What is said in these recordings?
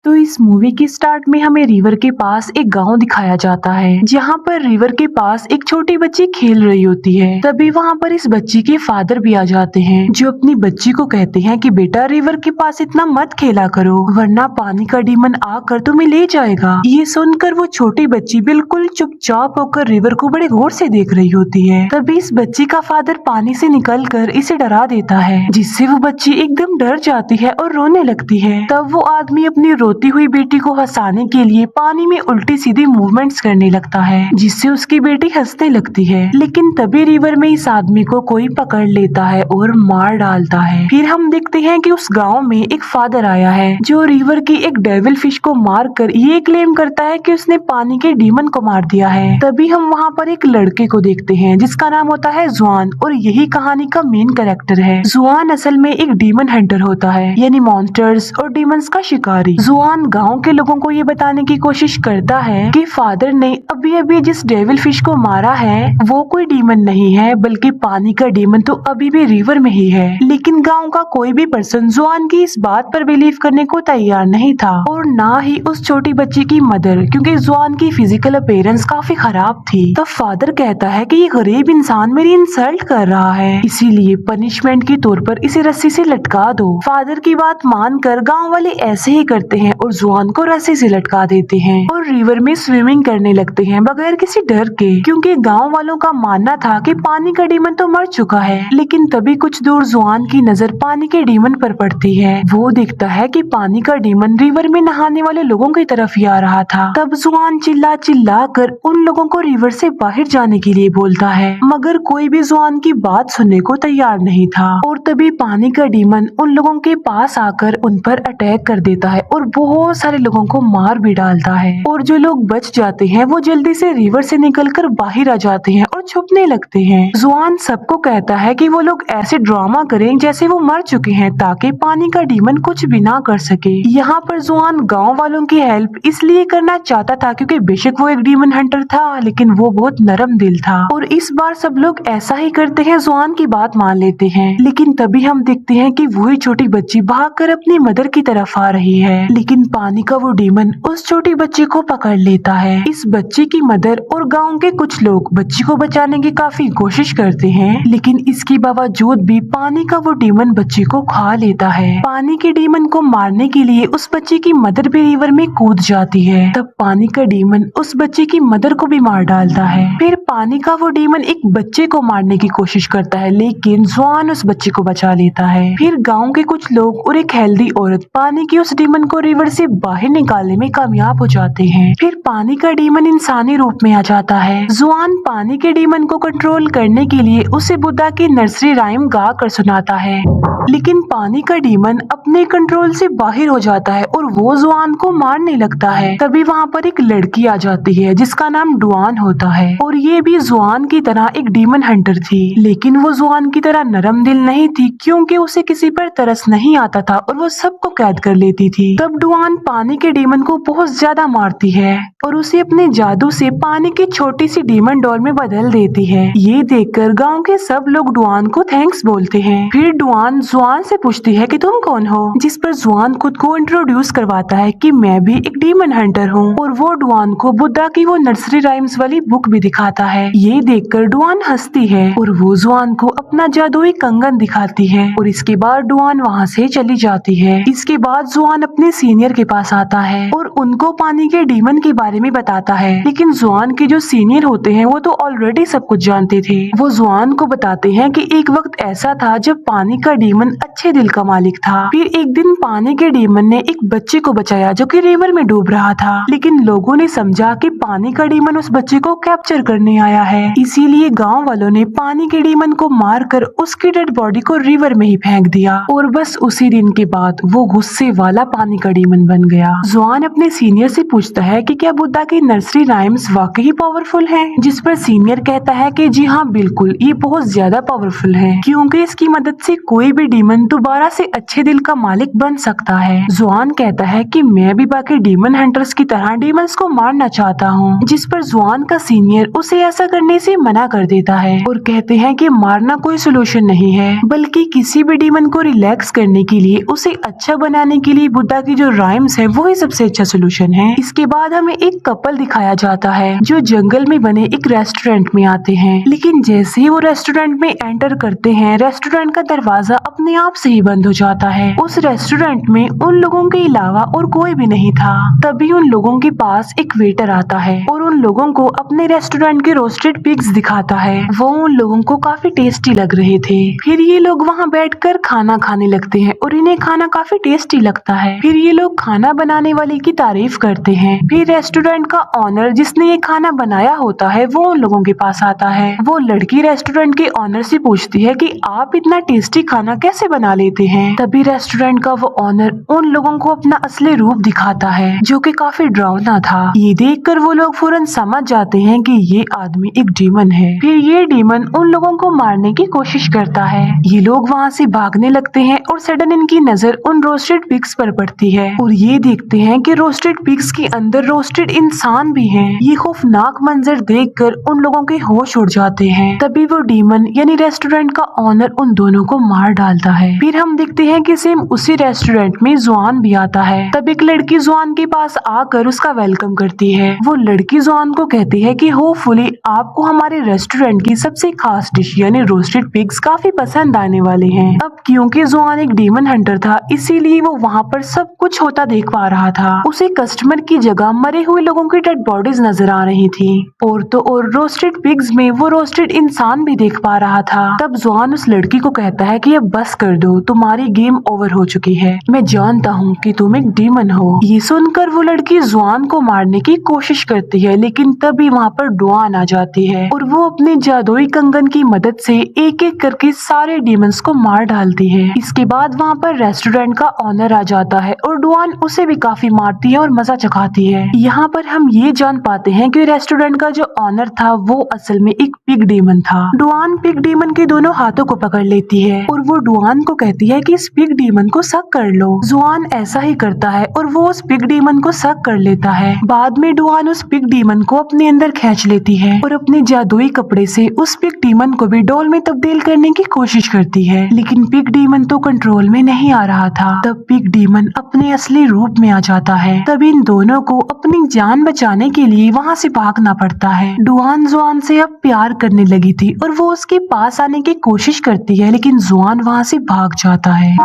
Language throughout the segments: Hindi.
तो इस मूवी की स्टार्ट में हमें रिवर के पास एक गांव दिखाया जाता है, जहां पर रिवर के पास एक छोटी बच्ची खेल रही होती है। तभी वहां पर इस बच्ची के फादर भी आ जाते हैं, जो अपनी बच्ची को कहते हैं कि बेटा रिवर के पास इतना मत खेला करो, वरना पानी का डीमन आकर तुम्हें ले जाएगा। ये सुनकर वो छोटी बच्ची बिल्कुल चुपचाप होकर रिवर को बड़े गौर से देख रही होती है। तभी इस बच्ची का फादर पानी से निकलकर इसे डरा देता है, जिससे वो बच्ची एकदम डर जाती है और रोने लगती है। तब वो आदमी अपनी रोती हुई बेटी को हंसाने के लिए पानी में उल्टी सीधी मूवमेंट्स करने लगता है, जिससे उसकी बेटी हंसने लगती है। लेकिन तभी रिवर में इस आदमी को कोई पकड़ लेता है और मार डालता है। फिर हम देखते हैं कि उस गांव में एक फादर आया है, जो रिवर की एक डेविल फिश को मार कर ये क्लेम करता है कि उसने पानी के डीमन को मार दिया है। तभी हम वहाँ पर एक लड़के को देखते हैं, जिसका नाम होता है जुआन, और यही कहानी का मेन कैरेक्टर है। जुआन असल में एक डीमन हंटर होता है, यानी मॉन्स्टर्स और डीमंस का शिकारी। जुआन गांव के लोगों को ये बताने की कोशिश करता है कि फादर ने अभी अभी जिस डेविल फिश को मारा है वो कोई डीमन नहीं है, बल्कि पानी का डीमन तो अभी भी रिवर में ही है। लेकिन गांव का कोई भी पर्सन जुआन की इस बात पर बिलीव करने को तैयार नहीं था, और ना ही उस छोटी बच्ची की मदर, क्योंकि जुआन की फिजिकल अपीयरेंस काफी खराब थी। तब फादर कहता है कि ये गरीब इंसान मेरी इंसल्ट कर रहा है, इसीलिए पनिशमेंट के तौर पर इसे रस्सी से लटका दो। फादर की बात मानकर गांव वाले ऐसे ही करते हैं और जुआन को रस्सी से लटका देते हैं और रिवर में स्विमिंग करने लगते हैं बगैर किसी डर के, क्योंकि गांव वालों का मानना था कि पानी का डीमन तो मर चुका है। लेकिन तभी कुछ दूर जुआन की नजर पानी के डीमन पर पड़ती है। वो दिखता है कि पानी का डीमन रिवर में नहाने वाले लोगों की तरफ ही आ रहा था। तब जुआन चिल्ला चिल्ला कर उन लोगों को रिवर से बाहर जाने के लिए बोलता है, मगर कोई भी जुआन की बात सुनने को तैयार नहीं था। और तभी पानी का डीमन उन लोगों के पास आकर उन पर अटैक कर देता है और बहुत सारे लोगों को मार भी डालता है। और जो लोग बच जाते हैं वो जल्दी से रिवर से निकलकर बाहर आ जाते हैं और छुपने लगते हैं। जुआन सबको कहता है कि वो लोग ऐसे ड्रामा करें जैसे वो मर चुके हैं, ताकि पानी का डीमन कुछ भी ना कर सके। यहाँ पर जुआन गांव वालों की हेल्प इसलिए करना चाहता था क्योंकि बेशक वो एक डीमन हंटर था, लेकिन वो बहुत नरम दिल था, और इस बार सब लोग ऐसा ही करते हैं, जुआन की बात मान लेते हैं। लेकिन तभी हम देखते हैं कि वही छोटी बच्ची भागकर अपनी मदर की तरफ आ रही है, लेकिन पानी का वो डीमन उस छोटी बच्ची को पकड़ लेता है। इस बच्ची की मदर और गांव के कुछ लोग बच्ची को बचाने की काफी कोशिश करते हैं, लेकिन इसके बावजूद भी पानी का वो डीमन बच्ची को खा लेता है। पानी के डीमन को मारने के लिए उस बच्ची की मदर भी रिवर में कूद जाती है। तब पानी का डीमन उस बच्ची की मदर को भी मार डालता है। फिर पानी का वो डीमन एक बच्चे को मारने की कोशिश करता है, लेकिन जुआन उस बच्ची को बचा लेता है। फिर गांव के कुछ लोग और एक हेल्दी औरत पानी की उस डीमन को रिवर से बाहर निकालने में कामयाब हो जाते हैं। फिर पानी का डीमन इंसानी रूप में आ जाता है। जुआन पानी के डीमन को कंट्रोल करने के लिए उसे बुद्धा की नर्सरी राइम गा कर सुनाता है, लेकिन पानी का डीमन अपने कंट्रोल से बाहर हो जाता है और वो जुआन को मारने लगता है। तभी वहाँ पर एक लड़की आ जाती है जिसका नाम डुआन होता है, और ये भी जुआन की तरह एक डीमन हंटर थी, लेकिन वो जुआन की तरह नरम दिल नहीं थी, क्योंकि उसे किसी पर तरस नहीं आता था और वो सबको कैद कर लेती थी। तब डुआन पानी के डीमन को बहुत ज्यादा मारती है और उसे अपने जादू से पानी की छोटी सी डीमन डॉल में बदल देती है। ये देखकर गांव के सब लोग डुआन को थैंक्स बोलते हैं। फिर डुआन जुआन से पूछती है कि तुम कौन हो, जिस पर जुआन खुद को इंट्रोड्यूस करवाता है कि मैं भी एक डीमन हंटर हूँ, और वो डुआन को बुद्धा की वो नर्सरी राइम्स वाली बुक भी दिखाता है। ये देखकर डुआन हंसती है और वो जुआन को अपना जादुई कंगन दिखाती है, और इसके बाद डुआन वहाँ से चली जाती है। इसके बाद जुआन अपने सीनियर के पास आता है और उनको पानी के डीमन के बारे में बताता है, लेकिन जुआन के जो सीनियर होते हैं वो तो ऑलरेडी सब कुछ जानते थे। वो जुआन को बताते हैं कि एक वक्त ऐसा था जब पानी का डीमन अच्छे दिल का मालिक था। फिर एक दिन पानी के डीमन ने एक बच्चे को बचाया जो कि रिवर में डूब रहा था, लेकिन लोगों ने समझा कि पानी का डीमन उस बच्चे को कैप्चर करने आया है, इसीलिए गांव वालों ने पानी के डीमन को मारकर उसकी डेड बॉडी को रिवर में ही फेंक दिया, और बस उसी दिन के बाद वो गुस्से वाला पानी का डीमन बन गया। जुआन अपने सीनियर से पूछता है कि क्या बुद्धा की नर्सरी राइम्स वाकई पावरफुल हैं? जिस पर सीनियर कहता है कि जी हाँ बिल्कुल, ये बहुत ज्यादा पावरफुल है, क्योंकि इसकी मदद से कोई भी डीमन दोबारा से अच्छे दिल का मालिक बन सकता है। जुआन कहता है कि मैं भी बाकी डीमन हंटर्स की तरह डीमंस को मारना चाहता हूँ, जिस पर जुआन का सीनियर उसे ऐसा करने से मना कर देता है और कहते हैं कि मारना कोई सोल्यूशन नहीं है, बल्कि किसी भी डीमन को रिलैक्स करने के लिए, उसे अच्छा बनाने के लिए बुद्धा की जो राइम्स है वो ही सबसे अच्छा सोल्यूशन है। इसके बाद हमें एक कपल दिखाया जाता है जो जंगल में बने एक रेस्टोरेंट में आते हैं, लेकिन जैसे ही वो रेस्टोरेंट में एंटर करते हैं रेस्टोरेंट का दरवाजा अपने आप से ही बंद हो जाता है। उस रेस्टोरेंट में उन लोगों के अलावा और कोई भी नहीं था। तभी उन लोगों के पास एक वेटर आता है और उन लोगों को अपने रेस्टोरेंट के रोस्टेड पिग्स दिखाता है। वो उन लोगों को काफी टेस्टी लग रहे थे। फिर ये लोग वहाँ बैठकर खाना खाने लगते हैं और इन्हें खाना काफी टेस्टी लगता है। फिर ये लोग खाना बनाने वाले की तारीफ करते हैं। फिर रेस्टोरेंट का ऑनर जिसने ये खाना बनाया होता है वो उन लोगों के पास आता है। वो लड़की रेस्टोरेंट के ऑनर से पूछती है कि आप इतना टेस्टी खाना कैसे बना लेते हैं। तभी रेस्टोरेंट का वो ऑनर उन लोगों को अपना असली रूप दिखाता है जो कि काफी डरावना था। ये देखकर वो लोग फौरन समझ जाते हैं कि ये आदमी एक डीमन है। फिर ये डीमन उन लोगों को मारने की कोशिश करता है। ये लोग वहाँ से भागने लगते हैं और सडन इनकी नजर उन रोस्टेड पिग्स पर पड़ती है और ये देखते हैं कि रोस्टेड पिग्स के अंदर रोस्टेड इंसान भी हैं। ये खौफनाक मंजर देखकर उन लोगों के होश उड़ जाते हैं। तभी वो डीमन यानी रेस्टोरेंट का ऑनर उन दोनों को मार डालता है। फिर हम देखते हैं कि सेम उसी रेस्टोरेंट में जुआन भी आता है। तब एक लड़की जुआन के पास आकर उसका वेलकम करती है। वो लड़की जुआन को कहती है कि होपफुली आपको हमारे रेस्टोरेंट की सबसे खास डिश यानी रोस्टेड पिग्स काफी पसंद आने वाले हैं। अब क्योंकि जुआन एक डीमन हंटर था इसीलिए वो वहाँ पर सब कुछ होता देख पा रहा था। उसे कस्टमर की जगह मरे हुए लोगों की डेड बॉडीज नजर आ रही थी और तो और रोस्टेड पिग्स में वो रोस्टेड इंसान भी देख पा रहा था। तब जुआन उस लड़की को कहता है कि अब बस कर दो, तुम्हारी गेम ओवर हो चुकी है। मैं जानता हूँ कि तुम एक डीमन हो। ये सुनकर वो लड़की जुआन को मारने की कोशिश करती है, लेकिन तभी वहाँ पर डुआन आ जाती है और वो अपने जादुई कंगन की मदद से एक एक करके सारे डीमंस को मार डालती है। इसके बाद वहाँ पर रेस्टोरेंट का ऑनर आ जाता है और डुआन उसे भी काफी मारती है और मजा चखाती है। यहाँ पर हम ये जान पाते हैं कि रेस्टोरेंट का जो ऑनर था वो असल में एक पिग डीमन था। डुआन पिग डीमन के दोनों हाथों को पकड़ लेती है और वो डुआन को कहती है कि इस पिग डीमन को सक कर लो। जुआन ऐसा ही करता है और वो उस पिग डीमन को सक कर लेता है। बाद में डुआन उस पिग डीमन को अपने अंदर खींच लेती है और अपने जादुई कपड़े से उस पिग डीमन को भी डॉल में तब्दील करने की कोशिश करती है, लेकिन पिग डीमन तो कंट्रोल में नहीं आ रहा था। तब पिग डीमन अपने असली रूप में आ जाता है। तब इन दोनों को अपनी जान बचाने के लिए वहाँ से भागना पड़ता है। डुआन जुआन से अब प्यार करने लगी थी और वो उसके पास आने की कोशिश करती है, लेकिन जुआन वहाँ से भाग जाता है।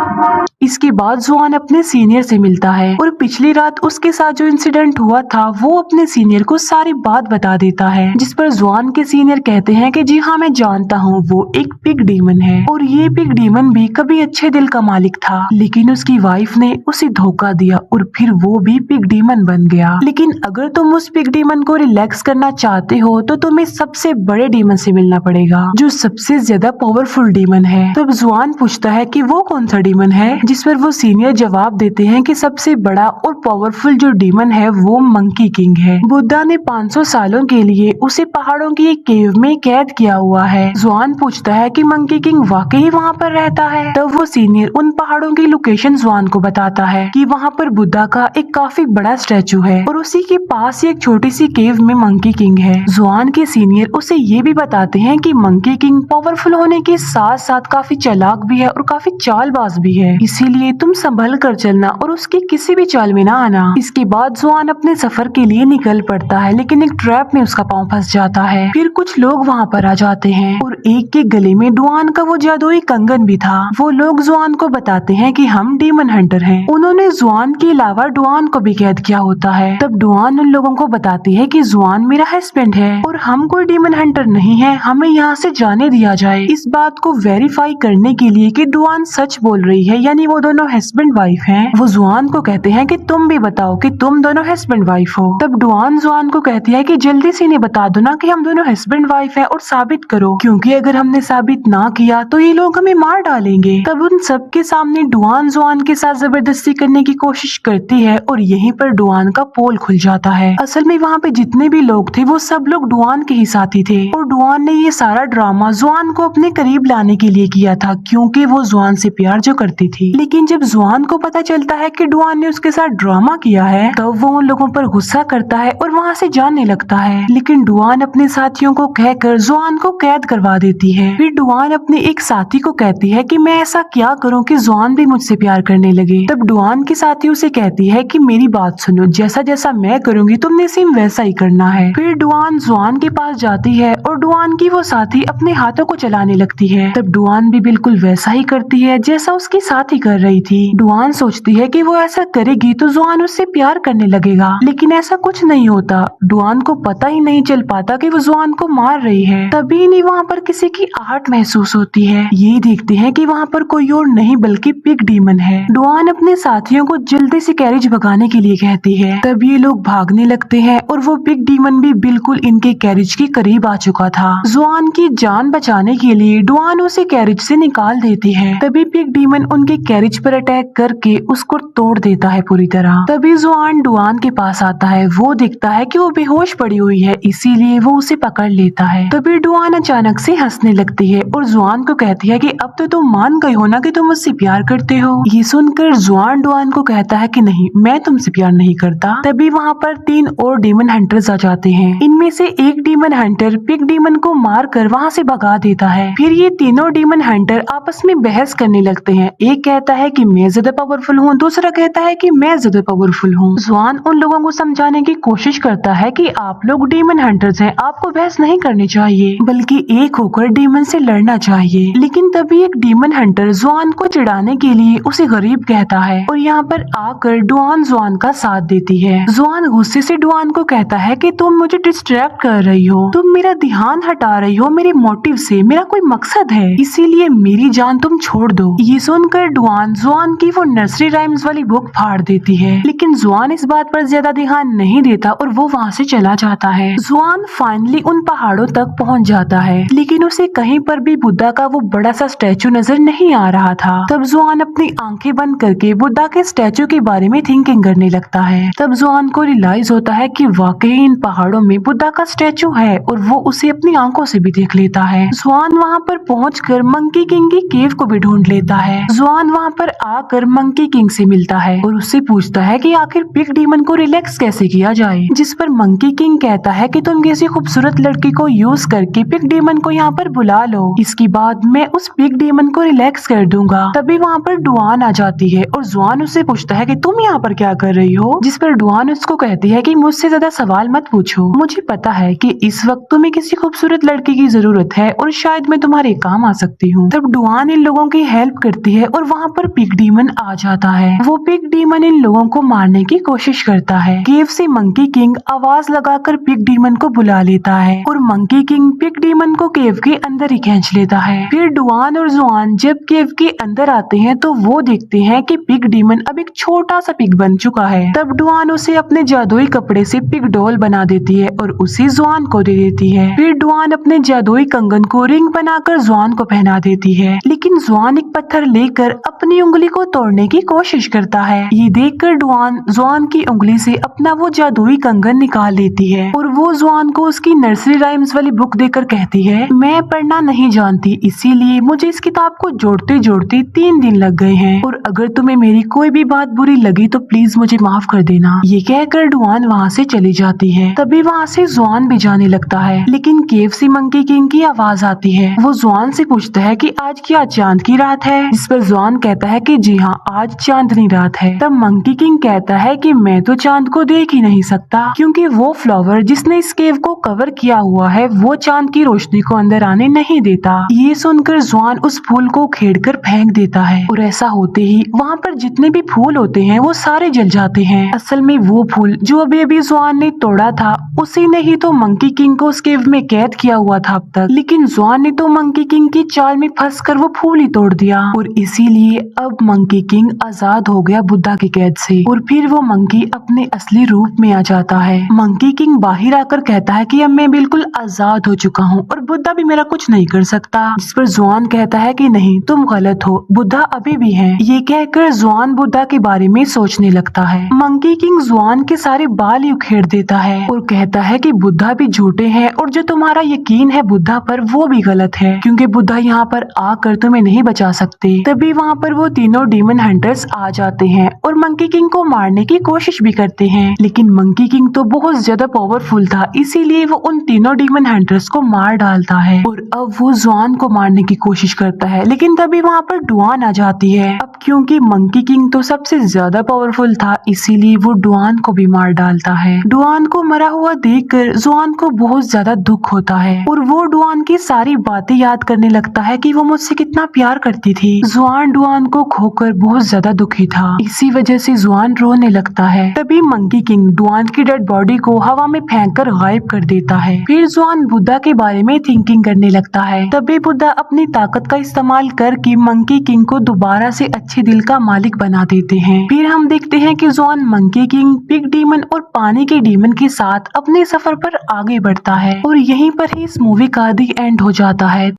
इसके बाद जुआन अपने सीनियर से मिलता है और पिछली रात उसके साथ जो इंसिडेंट हुआ था वो अपने सीनियर को सारी बात बता देता है, जिस पर जुआन के सीनियर कहते हैं कि जी हाँ मैं जानता हूँ वो एक पिग डीमन है और ये पिग डीमन भी कभी अच्छे दिल का मालिक था, लेकिन उसकी वाइफ ने उसे धोखा दिया और फिर वो भी पिग डीमन बन गया। लेकिन अगर तुम उस पिग डीमन को रिलैक्स करना चाहते हो तो तुम्हें सबसे बड़े डीमन से मिलना पड़ेगा जो सबसे ज्यादा पावरफुल डीमन है। तब जुआन पूछता है कि वो कौन सा डीमन है, जिस पर वो सीनियर जवाब देते हैं कि सबसे बड़ा और पावरफुल जो डीमन है वो मंकी किंग है। बुद्धा ने 500 सालों के लिए उसे पहाड़ों की एक केव में कैद किया हुआ है। जुआन पूछता है कि मंकी किंग वाकई वहाँ पर रहता है। तब वो सीनियर उन पहाड़ों की लोकेशन जुआन को बताता है कि वहाँ पर बुद्धा का एक काफी बड़ा स्टैचू है और उसी के पास ही एक छोटी सी केव में मंकी किंग है। जुआन के सीनियर उसे ये भी बताते हैं कि मंकी किंग पावरफुल होने के साथ साथ काफी चालाक भी है और काफी चालबाज भी है, इसीलिए तुम संभल कर चलना और उसकी किसी भी चाल में ना आना। इसके बाद जुआन अपने सफर के लिए निकल पड़ता है, लेकिन एक ट्रैप में उसका पाँव फंस जाता है। फिर कुछ लोग वहाँ पर आ जाते हैं और एक के गले में डुआन का वो जादुई कंगन भी था। वो लोग जुआन को बताते हैं कि हम डीमन हंटर हैं। उन्होंने जुआन के अलावा डुआन को भी कैद किया होता है। तब डुआन उन लोगों को बताती है कि जुआन मेरा हस्बैंड है और हम कोई डीमन हंटर नहीं है, हमें यहाँ से जाने दिया जाए। इस बात को वेरीफाई करने के लिए कि डुआन सच बोल रही है यानी वो दोनों हस्बैंड वाइफ हैं, वो जुआन को कहते हैं कि तुम भी बताओ कि तुम दोनों हस्बैंड वाइफ हो। तब डुआन जुआन को कहती है कि जल्दी से इन्हें बता दो ना कि हम दोनों हस्बैंड वाइफ हैं और साबित करो, क्योंकि अगर हमने साबित ना किया तो ये लोग हमें मार डालेंगे। तब उन सबके सामने डुआन जुआन के साथ जबरदस्ती करने की कोशिश करती है और यहीं पर डुआन का पोल खुल जाता है। असल में वहाँ पे जितने भी लोग थे वो सब लोग डुआन के ही साथी थे और डुआन ने ये सारा ड्रामा जुआन को अपने करीब लाने के लिए किया था, क्योंकि वो जुआन से प्यार जो करती थी। लेकिन जब जुआन को पता चलता है कि डुआन ने उसके साथ ड्रामा किया है तब वो उन लोगों पर गुस्सा करता है और वहाँ से जाने लगता है, लेकिन डुआन अपने साथियों को कहकर जुआन को कैद करवा देती है। फिर डुआन अपने एक साथी को कहती है कि मैं ऐसा क्या करूँ कि जुआन भी मुझसे प्यार करने लगे। तब डुआन के साथियों से कहती है कि मेरी बात सुनो, जैसा जैसा मैं करूंगी तुमने सेम वैसा ही करना है। फिर डुआन जुआन के पास जाती है और डुआन की वो साथी अपने हाथों को चलाने लगती है। तब डुआन भी बिल्कुल वैसा ही करती है जैसा उसकी साथी कर रही थी। डुआन सोचती है कि वो ऐसा करेगी तो जुआन उससे प्यार करने लगेगा, लेकिन ऐसा कुछ नहीं होता। डुआन को पता ही नहीं चल पाता कि वो जुआन को मार रही है। तभी नहीं वहाँ पर किसी की आहट महसूस होती है। ये देखते हैं कि वहाँ पर कोई और नहीं बल्कि पिग डीमन है। डुआन अपने साथियों को जल्दी से कैरेज भगाने के लिए कहती है। तब ये लोग भागने लगते हैं और वो पिग डीमन भी बिल्कुल इनके कैरेज के करीब आ चुका था। जुआन की जान बचाने के लिए डुआन उसे कैरेज से निकाल देती है। तभी पिग डीमन उनके कैरेज पर अटैक करके उसको तोड़ देता है पूरी तरह। तभी जुआन डुआन के पास आता है। वो देखता है कि वो बेहोश पड़ी हुई है, इसीलिए वो उसे पकड़ लेता है। तभी डुआन अचानक से हंसने लगती है और जुआन को कहती है कि अब तो तुम मान गई हो ना कि तुम मुझसे प्यार करते हो। ये सुनकर जुआन डुआन को कहता है कि नहीं, मैं तुमसे प्यार नहीं करता। तभी वहाँ पर 3 और डीमन हंटर्स आ जाते हैं। इनमें से एक डीमन हंटर पिग डीमन को मार कर वहाँ से भगा देता है। फिर ये तीनों डीमन हंटर आपस में बहस करने लगते हैं। एक कहता है कि मैं ज्यादा पावरफुल हूँ, दूसरा कहता है कि मैं ज्यादा पावरफुल हूँ। जुआन उन लोगों को समझाने की कोशिश करता है कि आप लोग डीमन हंटर्स हैं, आपको बहस नहीं करनी चाहिए बल्कि एक होकर डीमन से लड़ना चाहिए। लेकिन तभी एक डीमन हंटर जुआन को चिढ़ाने के लिए उसे गरीब कहता है और यहाँ पर आकर डुआन जुआन का साथ देती है। जुआन गुस्से से डुआन को कहता है कि तुम मुझे डिस्ट्रैक्ट कर रही हो, तुम मेरा ध्यान हटा रही हो मेरे मोटिव से, मेरा कोई मकसद है, इसीलिए मेरी जान तुम छोड़ दो। ये सुनकर डुआन जुआन की वो नर्सरी राइम्स वाली बुक फाड़ देती है, लेकिन जुआन इस बात पर ज्यादा ध्यान नहीं देता और वो वहाँ से चला जाता है। जुआन फाइनली उन पहाड़ों तक पहुँच जाता है, लेकिन उसे कहीं पर भी बुद्धा का वो बड़ा सा स्टैचू नजर नहीं आ रहा था। तब जुआन अपनी आंखें बंद करके बुद्धा के स्टैचू के बारे में थिंकिंग करने लगता है। तब जुआन को रियलाइज होता है कि वाकई इन पहाड़ों में बुद्धा का स्टैचू है और वो उसे अपनी आंखों से भी देख लेता है। जुआन वहाँ पर पहुंचकर मंकी किंग की केव को भी ढूंढ लेता है। जुआन वहाँ पर आकर मंकी किंग से मिलता है और उससे पूछता है कि आखिर पिग डीमन को रिलैक्स कैसे किया जाए, जिस पर मंकी किंग कहता है कि तुम किसी खूबसूरत लड़की को यूज करके पिग डीमन को यहाँ पर बुला लो, इसके बाद मैं उस पिग डीमन को रिलैक्स कर दूंगा। तभी वहाँ पर डुआन आ जाती है और जुआन उससे पूछता है कि तुम यहाँ पर क्या कर रही हो, जिस पर डुआन उसको कहती है कि मुझसे ज्यादा सवाल मत पूछो, मुझे पता है कि इस वक्त तुम्हें किसी खूबसूरत लड़की की जरूरत है और शायद मैं तुम्हारे काम आ सकती हूँ। तब डुआन इन लोगों की हेल्प करती है और वहाँ पर पिग डीमन आ जाता है। वो पिग डीमन इन लोगों को मारने की कोशिश करता है। केव से मंकी किंग आवाज लगाकर पिग डीमन को बुला लेता है और मंकी किंग पिग डीमन को केव के अंदर ही खींच लेता है। फिर डुआन और जुआन जब केव के अंदर आते हैं तो वो देखते हैं कि पिग डीमन अब एक छोटा सा पिग बन चुका है। तब डुआन उसे अपने जादुई कपड़े से पिग डॉल बना देती है और उसे जुआन को दे देती है। फिर डुआन अपने जादुई कंगन को रिंग बनाकर जुआन को पहना देती है, लेकिन जुआन एक पत्थर लेकर अपनी उंगली को तोड़ने की कोशिश करता है। ये देखकर डुआन जुआन की उंगली से अपना वो जादुई कंगन निकाल लेती है और वो जुआन को उसकी नर्सरी राइम्स वाली बुक देकर कहती है, मैं पढ़ना नहीं जानती, इसीलिए मुझे इस किताब को जोड़ते जोड़ते 3 दिन लग गए हैं और अगर तुम्हें मेरी कोई भी बात बुरी लगी तो प्लीज मुझे माफ कर देना। ये कहकर डुआन वहाँ से चली जाती है। तभी वहाँ से जुआन भी जाने लगता है, लेकिन केव से मंकी किंग की आवाज आती है। वो जुआन से पूछता है कि आज क्या चांद की रात है, जिस पर जुआन कहता है कि जी हाँ, आज चांदनी रात है। तब मंकी किंग कहता है कि मैं तो चांद को देख ही नहीं सकता, क्योंकि वो फ्लावर जिसने इस केव को कवर किया हुआ है वो चांद की रोशनी को अंदर आने नहीं देता। ये सुनकर जुआन उस फूल को उखेड़कर फेंक देता है और ऐसा होते ही वहाँ पर जितने भी फूल होते हैं वो सारे जल जाते हैं। असल में वो फूल जो अभी जुआन ने तोड़ा था उसी ने ही तो मंकी किंग को उस केव में कैद किया हुआ था अब तक, लेकिन जुआन ने तो मंकी किंग की चाल में फंसकर वो फूल ही तोड़ दिया और इसीलिए अब मंकी किंग आजाद हो गया बुद्धा की कैद से और फिर वो मंकी अपने असली रूप में आ जाता है। मंकी किंग बाहर आकर कहता है कि अब मैं बिल्कुल आजाद हो चुका हूँ और बुद्धा भी मेरा कुछ नहीं कर सकता, जिस पर जुआन कहता है कि नहीं, तुम गलत हो, बुद्धा अभी भी है। ये कहकर जुआन बुद्धा के बारे में सोचने लगता है। मंकी किंग जुआन के सारे बाल ही उखेड़ देता है और कहता है कि बुद्धा भी झूठे हैं और जो तुम्हारा यकीन है बुद्धा पर वो भी गलत है, क्योंकि बुद्धा यहाँ पर आकर तुम्हें नहीं बचा सकते। तभी वहाँ पर वो तीनों डीमन हंटर्स आ जाते हैं और मंकी किंग को मारने की कोशिश भी करते हैं, लेकिन मंकी किंग तो बहुत ज्यादा पावरफुल था, इसीलिए वो उन तीनों डीमन हंटर्स को मार डालता है और अब वो जुआन को मारने की कोशिश करता है, लेकिन तभी वहाँ पर डुआन आ जाती है। अब क्योंकि मंकी किंग तो सबसे ज्यादा पावरफुल था, इसीलिए वो डुआन को भी मार डालता है। डुआन को मरा हुआ देखकर जुआन को बहुत ज्यादा दुख होता है और वो डुआन की सारी बातें याद करने लगता है कि वो मुझसे कितना प्यार करती थी। जुआन डुआन को खोकर बहुत ज्यादा दुखी था, इसी वजह से जुआन रोने लगता है। तभी मंकी किंग डुआन की डेड बॉडी को हवा में फेंककर गायब कर देता है। फिर जुआन बुद्धा के बारे में थिंकिंग करने लगता है। तभी बुद्धा अपनी ताकत का इस्तेमाल करके मंकी किंग को दोबारा से अच्छे दिल का मालिक बना देते हैं। फिर हम देखते हैं कि जुआन मंकी किंग, पिग डीमन और पानी के डीमन के साथ अपने सफर पर आगे बढ़ता है और यहीं पर ही इस मूवी का दी एंड हो जाता है।